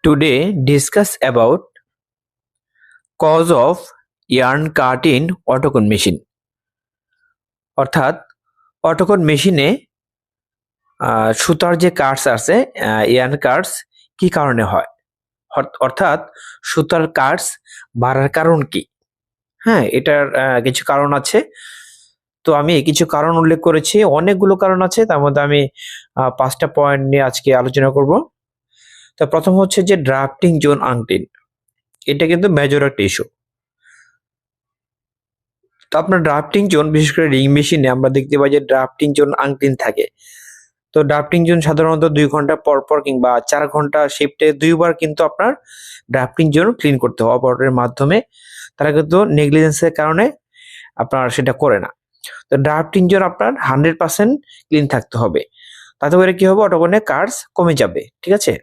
Today discuss about cause of yarn cut in autocon machine অর্থাৎ অটোকন মেশিনে সুতার যে কাটস আছে ইয়ার্ন কাটস কি কারণে হয় অর্থাৎ সুতার কাটস বাড়ার কারণ কি। হ্যাঁ, এটার কিছু কারণ আছে। তো আমি কিছু কারণ উল্লেখ করেছি, অনেকগুলো কারণ আছে, তার মধ্যে আমি 5টা পয়েন্ট নিয়ে আজকে আলোচনা করব। তো প্রথম হচ্ছে যে ড্রাফটিং জোন আনক্লিন, এটা কিন্তু মেজর একটা ইস্যু। তো আপনার ড্রাফটিং জোন, বিশেষ করে রিং মেশিনে আমরা দেখতে পাই যে ড্রাফটিং জোন আনক্লিন থাকে। তো ড্রাফটিং জোন সাধারণত 2 ঘন্টা পর পর কিংবা 4 ঘন্টা শিফটে 2 বার কিন্তু আপনার ড্রাফটিং জোন ক্লিন করতে হবে অপারেটরের মাধ্যমে। তারা কিন্তু নেগলিজেন্সের কারণে আপনার সেটা করে না। তো ড্রাফটিং জোন আপনার 100% ক্লিন থাকতে হবে, তাতে করে কি হবে, অটোকনে কাটস কমে যাবে। ঠিক আছে।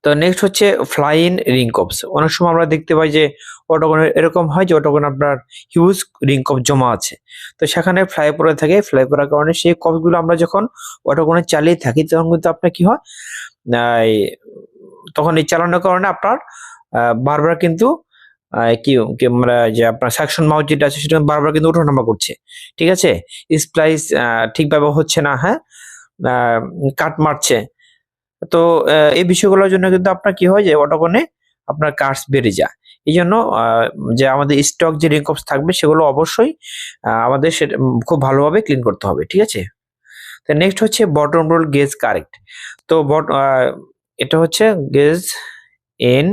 তো নেক্সট হচ্ছে ফ্লাইন রিং কপস। অনেক সময় আমরা দেখতে পাই যে অটোকনে এরকম হয় যে অটোকনে আপনার হিউজ রিং কপ জমা আছে, তো সেখানে ফ্লাই পড়ে থাকে। ফ্লাই পড়ার কারণে সেই কপগুলো আমরা যখন অটোকনে চালিয়ে থাকি তখন কিন্তু আপনার কি হয়, তখন এই চালানোর কারণে আপনার বারবার কিন্তু কি মানে যে আপনার সাকশন মাউথ যেটা আছে সেটা বারবার কিন্তু ওঠানামা করছে। ঠিক আছে, স্প্লাইস ঠিকভাবে হচ্ছে না, হ্যাঁ, কাট মারছে। তো এই বিষয়গুলোর জন্য কিন্তু আপনার কি হয় যে অটোকনে আপনার কাটস বেড়ে যায়। এই জন্য যে আমাদের স্টক যে রিং কপস থাকবে সেগুলো অবশ্যই আমাদের সেটা খুব ভালোভাবে ক্লিন করতে হবে। ঠিক আছে। তো নেক্সট হচ্ছে বটম রোল গেজ কারেক্ট। তো এটা হচ্ছে গেজ ইন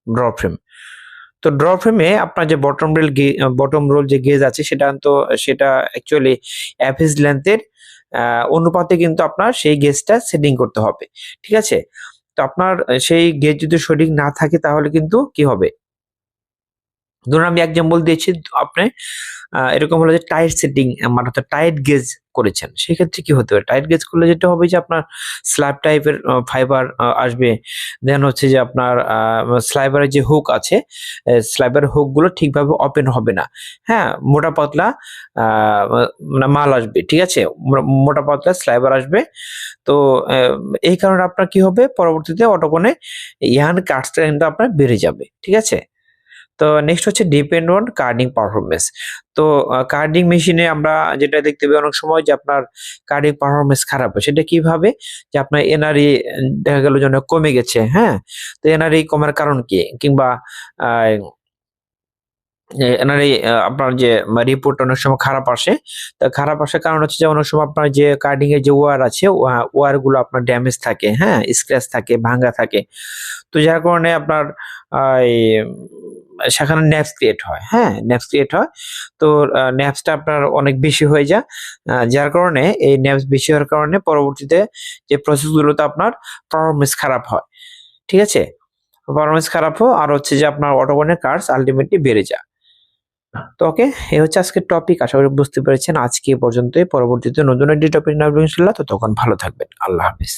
ড্র ফ্রেম। তো ড্র ফ্রেমে আপনার যে বটম রোল যে গেজ আছে সেটা অ্যাকচুয়ালি অ্যাভারেজ লেন্থের অনুপাতে কিন্তু আপনার সেই গেজটা সেটিং করতে হবে। ঠিক আছে। তো আপনার সেই গেজ যদি সঠিক না থাকে তাহলে কিন্তু কি হবে, ধরুন আমি এক্সাম্পল দিয়েছি, আপনি এরকম হলো যে টাইট সেটিং মানে টাইট গেজ করেছেন, সেক্ষেত্রে কি হতে পারে, টাইট গেজ করলে যেটা হবে যে আপনার স্ল্যাব টাইপের ফাইবার আসবে। দেন হচ্ছে যে আপনার স্লাইবারের যে হুক আছে, স্লাইবারের হুক গুলো ঠিকভাবে ওপেন হবে না। হ্যাঁ, মোটা পাতলা মানে মাল আসবে। ঠিক আছে, মোটা পাতলা স্লাইবার আসবে। তো এই কারণে আপনার কি হবে, পরবর্তীতে অটোকনে ইয়ার্ন কাটসটা কিন্তু আপনার বেড়ে যাবে। ঠিক আছে। তো নেক্সট হচ্ছে ডিপেন্ড অন কার্ডিং পারফরমেন্স। তো কার্ডিং মেশিনে আমরা যেটা দেখতে পাই অনেক সময় যে আপনার কার্ডিং পারফরমেন্স খারাপ হয়। সেটা কিভাবে, যে আপনার এনআরই দেখা গেল যেন কমে গেছে। হ্যাঁ, তো এনআরই কমার কারণ কি, কিংবা এনআরই আপনার যে রিপোর্ট অনেক সময় খারাপ আসে। তো খারাপ আসার কারণ হচ্ছে যে অনেক সময় আপনার যে কার্ডিং এর যে ওয়্যার আছে ওয়্যার গুলো আপনার ড্যামেজ থাকে, হ্যাঁ, স্ক্র্যাচ থাকে, ভাঙা থাকে। তো যার কারণে আপনার সেখানে ন্যাপস ক্রিয়েট হয়। হ্যাঁ, ন্যাপস ক্রিয়েট হয়। তো ন্যাপসটা আপনার অনেক বেশি হয়ে যায়, যার কারণে এই ন্যাপস বেশি হওয়ার কারণে পরবর্তীতে যে প্রসেসগুলোতে আপনার পারফরমেন্স খারাপ হয়। ঠিক আছে, পারফরমেন্স খারাপ হয় আর হচ্ছে যে আপনার অটোকনের কার্স আলটিমেটলি বেড়ে যায়। তো ওকে, এই হচ্ছে আজকের টপিক। আশা করি বুঝতে পেরেছেন। আজকে এ পর্যন্তই। পরবর্তীতে নতুন একটি টপিক নিয়ে আসবো ইনশাআল্লাহ। তো তখন ভালো থাকবেন। আল্লাহ হাফেজ।